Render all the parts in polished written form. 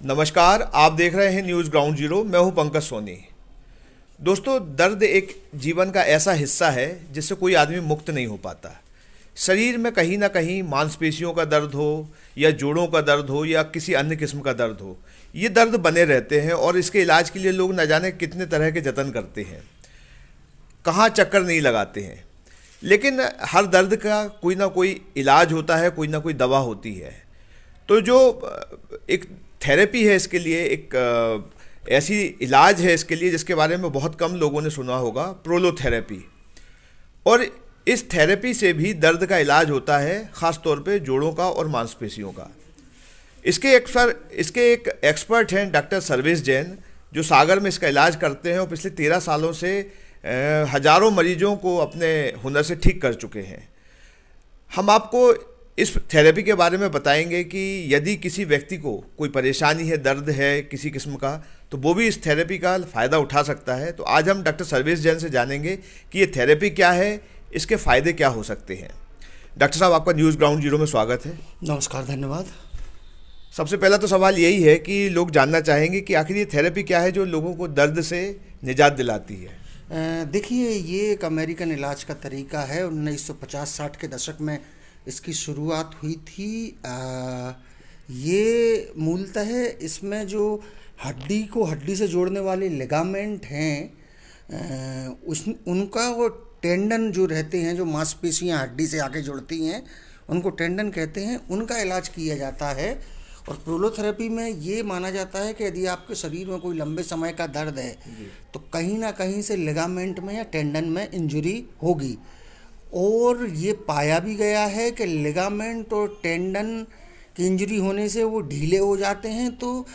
नमस्कार, आप देख रहे हैं न्यूज़ ग्राउंड जीरो। मैं हूं पंकज सोनी। दोस्तों, दर्द एक जीवन का ऐसा हिस्सा है जिससे कोई आदमी मुक्त नहीं हो पाता। शरीर में कहीं ना कहीं मांसपेशियों का दर्द हो या जोड़ों का दर्द हो या किसी अन्य किस्म का दर्द हो, ये दर्द बने रहते हैं और इसके इलाज के लिए लोग न जाने कितने तरह के जतन करते हैं, कहाँ चक्कर नहीं लगाते हैं। लेकिन हर दर्द का कोई ना कोई इलाज होता है, कोई ना कोई दवा होती है। तो जो एक थेरेपी है इसके लिए, एक ऐसी इलाज है इसके लिए जिसके बारे में बहुत कम लोगों ने सुना होगा, प्रोलोथेरेपी। और इस थेरेपी से भी दर्द का इलाज होता है, ख़ास तौर पे जोड़ों का और मांसपेशियों का। इसके एक एक्सपर्ट हैं डॉक्टर सर्वेश जैन, जो सागर में इसका इलाज करते हैं और पिछले 13 सालों से हजारों मरीजों को अपने हुनर से ठीक कर चुके हैं। हम आपको इस थेरेपी के बारे में बताएंगे कि यदि किसी व्यक्ति को कोई परेशानी है, दर्द है किसी किस्म का, तो वो भी इस थेरेपी का फ़ायदा उठा सकता है। तो आज हम डॉक्टर सर्वेश जैन से जानेंगे कि ये थेरेपी क्या है, इसके फ़ायदे क्या हो सकते हैं। डॉक्टर साहब, आपका न्यूज़ ग्राउंड जीरो में स्वागत है। नमस्कार, धन्यवाद। सबसे पहला तो सवाल यही है कि लोग जानना चाहेंगे कि आखिर ये थेरेपी क्या है जो लोगों को दर्द से निजात दिलाती है। देखिए, ये एक अमेरिकन इलाज का तरीका है। 1950-60 के दशक में इसकी शुरुआत हुई थी। ये मूलतः इसमें जो हड्डी को हड्डी से जोड़ने वाले लिगामेंट हैं, उस उनका वो टेंडन जो रहते हैं, जो मांसपेशियां हड्डी से आके जुड़ती हैं, उनको टेंडन कहते हैं, उनका इलाज किया जाता है। और प्रोलोथेरेपी में ये माना जाता है कि यदि आपके शरीर में कोई लंबे समय का दर्द है तो कहीं ना कहीं से लिगामेंट में या टेंडन में इंजरी होगी। और ये पाया भी गया है कि लिगामेंट और टेंडन की इंजरी होने से वो ढीले हो जाते हैं, तो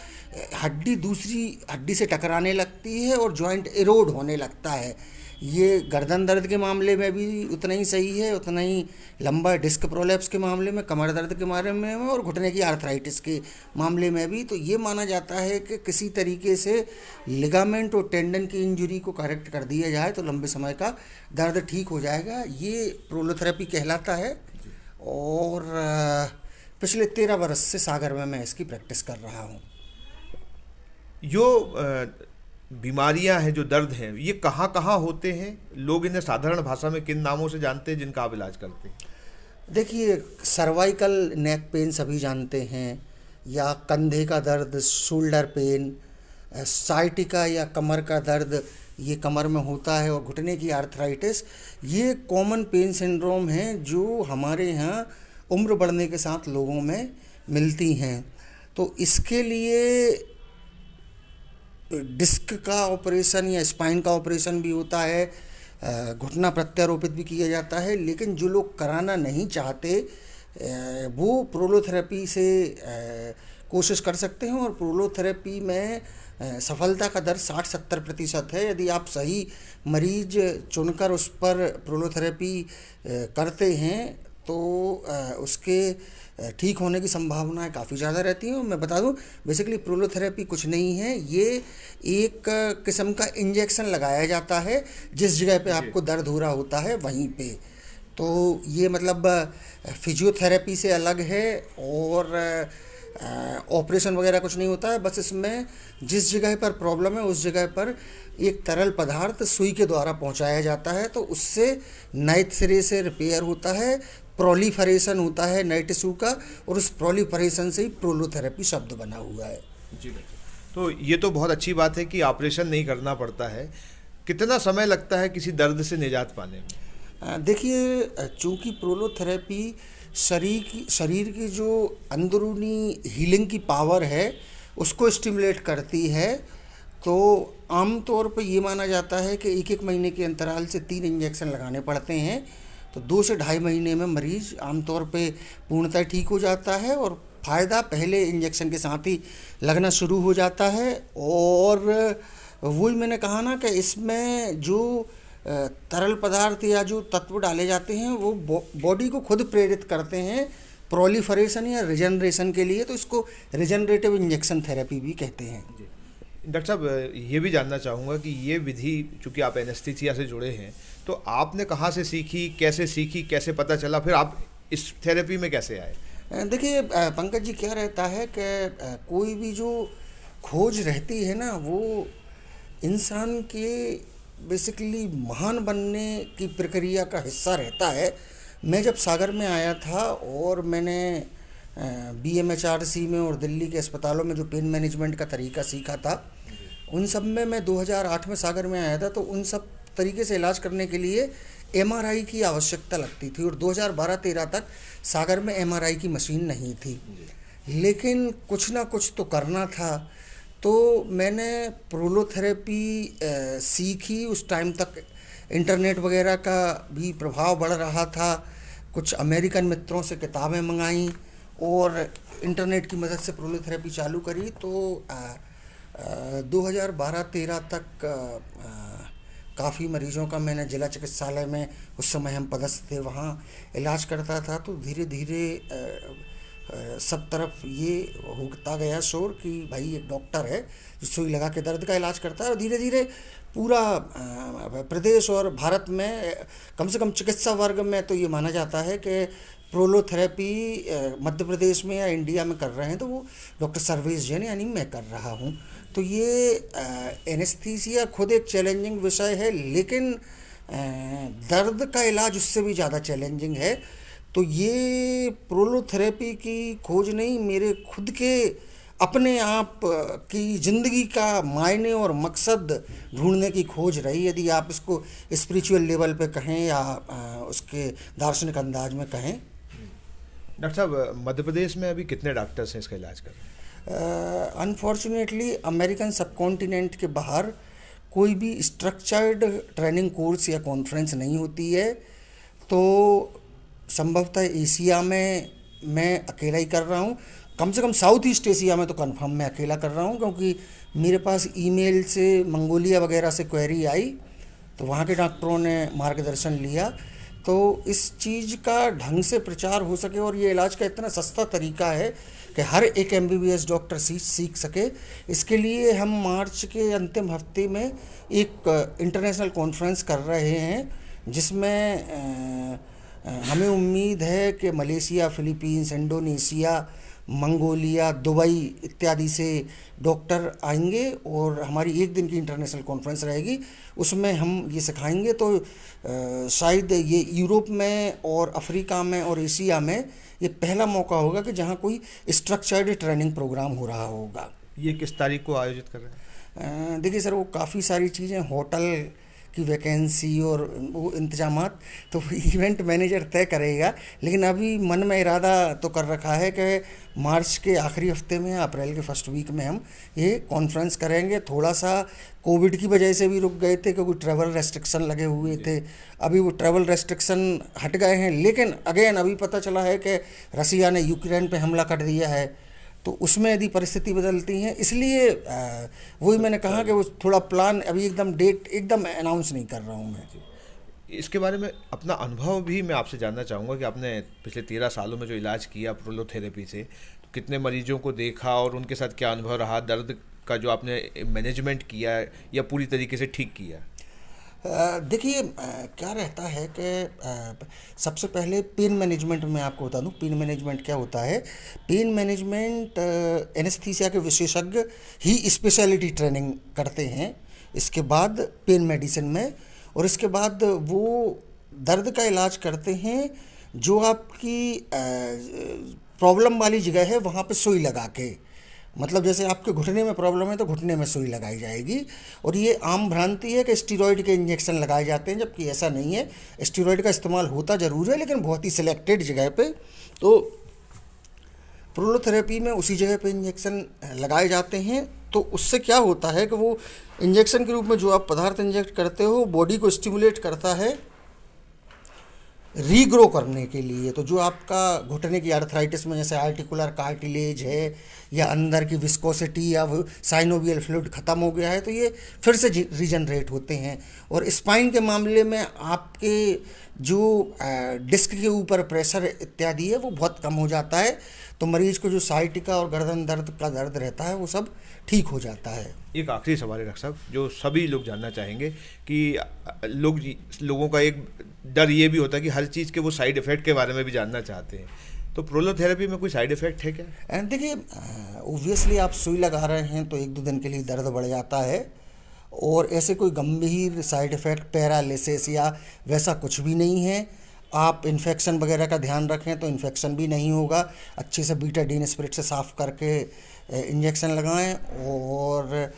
हड्डी दूसरी हड्डी से टकराने लगती है और जॉइंट इरोड होने लगता है। ये गर्दन दर्द के मामले में भी उतना ही सही है, उतना ही लंबा डिस्क प्रोलैप्स के मामले में, कमर दर्द के मामले में और घुटने की आर्थराइटिस के मामले में भी। तो ये माना जाता है कि किसी तरीके से लिगामेंट और टेंडन की इंजरी को करेक्ट कर दिया जाए तो लंबे समय का दर्द ठीक हो जाएगा। ये प्रोलोथेरेपी कहलाता है। और पिछले 13 वर्ष से सागर में मैं इसकी प्रैक्टिस कर रहा हूँ। जो बीमारियां हैं, जो दर्द हैं, ये कहाँ कहाँ होते हैं? लोग इन्हें साधारण भाषा में किन नामों से जानते हैं जिनका आप इलाज करते हैं? देखिए, सर्वाइकल नेक पेन सभी जानते हैं, या कंधे का दर्द, शोल्डर पेन, साइटिका या कमर का दर्द, ये कमर में होता है, और घुटने की आर्थराइटिस, ये कॉमन पेन सिंड्रोम हैं जो हमारे यहाँ उम्र बढ़ने के साथ लोगों में मिलती हैं। तो इसके लिए डिस्क का ऑपरेशन या स्पाइन का ऑपरेशन भी होता है, घुटना प्रत्यारोपित भी किया जाता है। लेकिन जो लोग कराना नहीं चाहते वो प्रोलोथेरेपी से कोशिश कर सकते हैं। और प्रोलोथेरेपी में सफलता का दर 60-70% है। यदि आप सही मरीज चुनकर उस पर प्रोलोथेरेपी करते हैं तो उसके ठीक होने की संभावनाएं काफ़ी ज़्यादा रहती हैं। और मैं बता दूं, बेसिकली प्रोलोथेरेपी कुछ नहीं है, ये एक किस्म का इंजेक्शन लगाया जाता है जिस जगह पे आपको दर्द हो रहा होता है वहीं पे। तो ये मतलब फिजियोथेरेपी से अलग है, और ऑपरेशन वगैरह कुछ नहीं होता है। बस इसमें जिस जगह पर प्रॉब्लम है उस जगह पर एक तरल पदार्थ सुई के द्वारा पहुंचाया जाता है, तो उससे नए सिरे से रिपेयर होता है, प्रोलीफरेशन होता है नए टिश्यू का, और उस प्रोलीफरेशन से ही प्रोलोथेरेपी शब्द बना हुआ है। जी, तो ये तो बहुत अच्छी बात है कि ऑपरेशन नहीं करना पड़ता है। कितना समय लगता है किसी दर्द से निजात पाने में? देखिए, चूँकि प्रोलोथेरेपी शरीर की जो अंदरूनी हीलिंग की पावर है उसको स्टिमुलेट करती है, तो आमतौर पर ये माना जाता है कि 1-1 महीने के अंतराल से 3 इंजेक्शन लगाने पड़ते हैं। तो 2 से ढाई महीने में मरीज आमतौर पे पूर्णतः ठीक हो जाता है, और फ़ायदा पहले इंजेक्शन के साथ ही लगना शुरू हो जाता है। और वही मैंने कहा ना कि इसमें जो तरल पदार्थ या जो तत्व डाले जाते हैं वो बॉडी को खुद प्रेरित करते हैं प्रोलिफरेशन या रिजनरेशन के लिए। तो इसको रिजनरेटिव इंजेक्शन थेरेपी भी कहते हैं। डॉक्टर साहब, ये भी जानना चाहूँगा कि ये विधि, चूँकि आप एनेस्थीसिया से जुड़े हैं, तो आपने कहाँ से सीखी, कैसे पता चला, फिर आप इस थेरेपी में कैसे आए? देखिए पंकज जी, क्या रहता है कि कोई भी जो खोज रहती है ना, वो इंसान के बेसिकली महान बनने की प्रक्रिया का हिस्सा रहता है। मैं जब सागर में आया था और मैंने BMHRC में और दिल्ली के अस्पतालों में जो पेन मैनेजमेंट का तरीका सीखा था, उन सब में मैं 2008 में सागर में आया था, तो उन सब तरीके से इलाज करने के लिए MRI की आवश्यकता लगती थी, और 2012-13 तक सागर में MRI की मशीन नहीं थी। लेकिन कुछ ना कुछ तो करना था, तो मैंने प्रोलोथेरेपी सीखी। उस टाइम तक इंटरनेट वगैरह का भी प्रभाव बढ़ रहा था। कुछ अमेरिकन मित्रों से किताबें मंगाई और इंटरनेट की मदद से प्रोलोथेरेपी चालू करी। तो 2012-13 तक काफ़ी मरीजों का मैंने जिला चिकित्सालय में, उस समय हम पदस्थ थे, वहाँ इलाज करता था। तो धीरे धीरे सब तरफ ये होता गया शोर कि भाई एक डॉक्टर है जो सुई लगा के दर्द का इलाज करता है। और धीरे धीरे पूरा प्रदेश और भारत में, कम से कम चिकित्सा वर्ग में तो ये माना जाता है कि प्रोलोथेरेपी मध्य प्रदेश में या इंडिया में कर रहे हैं तो वो डॉक्टर सर्वेश जैन यानी मैं कर रहा हूँ। तो ये एनेस्थीसिया खुद एक चैलेंजिंग विषय है, लेकिन दर्द का इलाज उससे भी ज़्यादा चैलेंजिंग है। तो ये प्रोलोथेरेपी की खोज नहीं, मेरे खुद के अपने आप की ज़िंदगी का मायने और मकसद ढूंढने की खोज रही, यदि आप इसको स्पिरिचुअल लेवल पे कहें या उसके दार्शनिक अंदाज में कहें। डॉक्टर साहब, मध्य प्रदेश में अभी कितने डॉक्टर्स हैं इसका इलाज कर रहे हैं? अनफॉर्चुनेटली अमेरिकन सबकॉन्टिनेंट के बाहर कोई भी स्ट्रक्चर्ड ट्रेनिंग कोर्स या कॉन्फ्रेंस नहीं होती है। तो संभवतः एशिया में मैं अकेला ही कर रहा हूँ, कम से कम साउथ ईस्ट एशिया में तो कंफर्म मैं अकेला कर रहा हूँ, क्योंकि मेरे पास ईमेल से मंगोलिया वगैरह से क्वेरी आई, तो वहाँ के डॉक्टरों ने मार्गदर्शन लिया। तो इस चीज़ का ढंग से प्रचार हो सके और ये इलाज का इतना सस्ता तरीका है कि हर एक MBBS डॉक्टर सीख सके, इसके लिए हम मार्च के अंतिम हफ्ते में एक इंटरनेशनल कॉन्फ्रेंस कर रहे हैं, जिसमें हमें उम्मीद है कि Malaysia, Philippines, Indonesia, Mongolia, Dubai इत्यादि से डॉक्टर आएंगे और हमारी एक दिन की इंटरनेशनल कॉन्फ्रेंस रहेगी। उसमें हम ये सिखाएंगे। तो शायद ये यूरोप में और अफ्रीका में और एशिया में ये पहला मौका होगा कि जहाँ कोई स्ट्रक्चर्ड ट्रेनिंग प्रोग्राम हो रहा होगा। ये किस तारीख को आयोजित कर रहे हैं? देखिए सर, वो काफ़ी सारी चीज़ें, होटल की वैकेंसी और वो इंतजामात तो इवेंट मैनेजर तय करेगा, लेकिन अभी मन में इरादा तो कर रखा है कि मार्च के आखिरी हफ्ते में, अप्रैल के फर्स्ट वीक में हम ये कॉन्फ्रेंस करेंगे। थोड़ा सा कोविड की वजह से भी रुक गए थे क्योंकि ट्रैवल रेस्ट्रिक्शन लगे हुए थे। अभी वो ट्रैवल रेस्ट्रिक्शन हट गए हैं, लेकिन अगेन अभी पता चला है कि रसिया ने यूक्रेन पे हमला कर दिया है, तो उसमें यदि परिस्थिति बदलती हैं, इसलिए वही मैंने कहा कि वो थोड़ा प्लान, अभी एकदम डेट एकदम अनाउंस नहीं कर रहा हूँ मैं। इसके बारे में अपना अनुभव भी मैं आपसे जानना चाहूँगा कि आपने पिछले 13 सालों में जो इलाज किया प्रोलोथेरेपी से, तो कितने मरीजों को देखा और उनके साथ क्या अनुभव रहा, दर्द का जो आपने मैनेजमेंट किया या पूरी तरीके से ठीक किया? देखिए क्या रहता है कि सबसे पहले पेन मैनेजमेंट में आपको बता दूं, पेन मैनेजमेंट क्या होता है। पेन मैनेजमेंट एनेस्थीसिया के विशेषज्ञ ही स्पेशलिटी ट्रेनिंग करते हैं, इसके बाद पेन मेडिसिन में, और इसके बाद वो दर्द का इलाज करते हैं जो आपकी प्रॉब्लम वाली जगह है वहाँ पे सुई लगा के। मतलब जैसे आपके घुटने में प्रॉब्लम है तो घुटने में सुई लगाई जाएगी। और ये आम भ्रांति है कि स्टीरॉयड के इंजेक्शन लगाए जाते हैं, जबकि ऐसा नहीं है। स्टीरॉयड का इस्तेमाल होता ज़रूर है, लेकिन बहुत ही सिलेक्टेड जगह पे। तो प्रोलोथेरेपी में उसी जगह पे इंजेक्शन लगाए जाते हैं। तो उससे क्या होता है कि वो इंजेक्शन के रूप में जो आप पदार्थ इंजेक्ट करते हो, बॉडी को स्टिमुलेट करता है रीग्रो करने के लिए। तो जो आपका घुटने की आर्थराइटिस में जैसे आर्टिकुलर कार्टिलेज है या अंदर की विस्कोसिटी या साइनोवियल फ्लूइड ख़त्म हो गया है, तो ये फिर से रीजनरेट होते हैं। और स्पाइन के मामले में आपके जो डिस्क के ऊपर प्रेशर इत्यादि है वो बहुत कम हो जाता है, तो मरीज को जो साइटिका और गर्दन दर्द का दर्द रहता है वो सब ठीक हो जाता है। एक आखिरी सवाल है डॉक्टर साहब, जो सभी लोग जानना चाहेंगे कि लोगों का एक डर ये भी होता है कि हर चीज़ के वो साइड इफ़ेक्ट के बारे में भी जानना चाहते हैं तो प्रोलोथेरेपी में कोई साइड इफेक्ट है क्या? एंड देखिए, ओब्वियसली आप सुई लगा रहे हैं तो 1-2 दिन के लिए दर्द बढ़ जाता है, और ऐसे कोई गंभीर साइड इफ़ेक्ट पैरालिसिस या वैसा कुछ भी नहीं है। आप इन्फेक्शन वगैरह का ध्यान रखें तो इन्फेक्शन भी नहीं होगा। अच्छे से बीटाडीन स्पिरिट से साफ़ करके इंजेक्शन लगाएं। और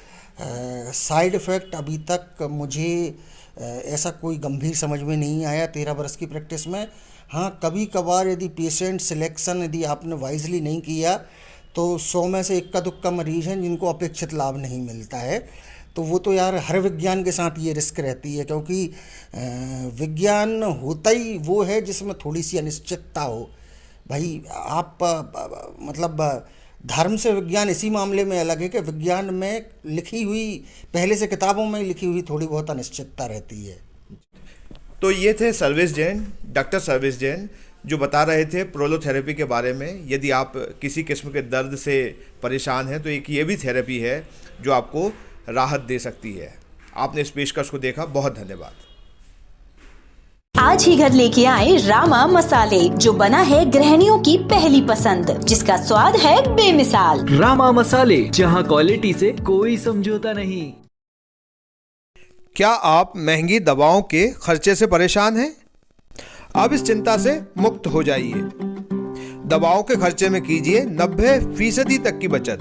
साइड इफ़ेक्ट अभी तक मुझे ऐसा कोई गंभीर समझ में नहीं आया 13 वर्ष की प्रैक्टिस में। हाँ, कभी कभार यदि पेशेंट सिलेक्शन यदि आपने वाइजली नहीं किया तो 100 में से इक्का दुक्का मरीज हैं जिनको अपेक्षित लाभ नहीं मिलता है। तो वो तो यार हर विज्ञान के साथ ये रिस्क रहती है, क्योंकि विज्ञान होता ही वो है जिसमें थोड़ी सी अनिश्चितता हो। भाई आप मतलब धर्म से विज्ञान इसी मामले में अलग है कि विज्ञान में लिखी हुई, पहले से किताबों में लिखी हुई थोड़ी बहुत अनिश्चितता रहती है। तो ये थे service Jain, doctor service Jain, जो बता रहे थे प्रोलोथेरेपी के बारे में। यदि आप किसी किस्म के दर्द से परेशान हैं तो एक ये भी थेरेपी है जो आपको राहत दे सकती है। आपने इस पेशकश को देखा, बहुत धन्यवाद। आज ही घर लेके आए रामा मसाले, जो बना है गृहिणियों की पहली पसंद, जिसका स्वाद है बेमिसाल। रामा मसाले, जहां क्वालिटी से कोई समझौता नहीं। क्या आप महंगी दवाओं के खर्चे से परेशान हैं? अब इस चिंता से मुक्त हो जाइए। दवाओं के खर्चे में कीजिए 90% तक की बचत।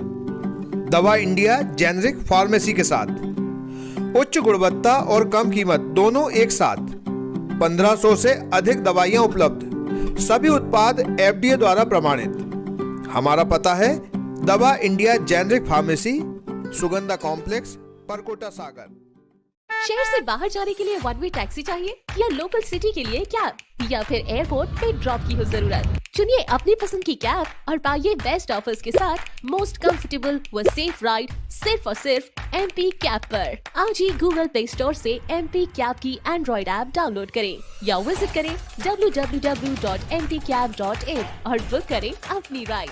दवा इंडिया जेनेरिक फार्मेसी के साथ उच्च गुणवत्ता और कम कीमत दोनों एक साथ। 1500 से अधिक दवाइयां उपलब्ध, सभी उत्पाद FDA द्वारा प्रमाणित। हमारा पता है दवा India generic pharmacy, Sugandha complex, Parkota Sagar. शहर से बाहर जाने के लिए वन वे टैक्सी चाहिए, या लोकल सिटी के लिए कैब, या फिर एयरपोर्ट पे ड्रॉप की हो जरूरत? चुनिए अपनी पसंद की कैब और पाइए बेस्ट ऑफर्स के साथ मोस्ट कंफर्टेबल व सेफ राइड सिर्फ और सिर्फ MP कैब पर। आज ही गूगल प्ले स्टोर से MP कैब की एंड्रॉइड ऐप डाउनलोड करें या विजिट करें www.mpcab.in और बुक करें अपनी राइड।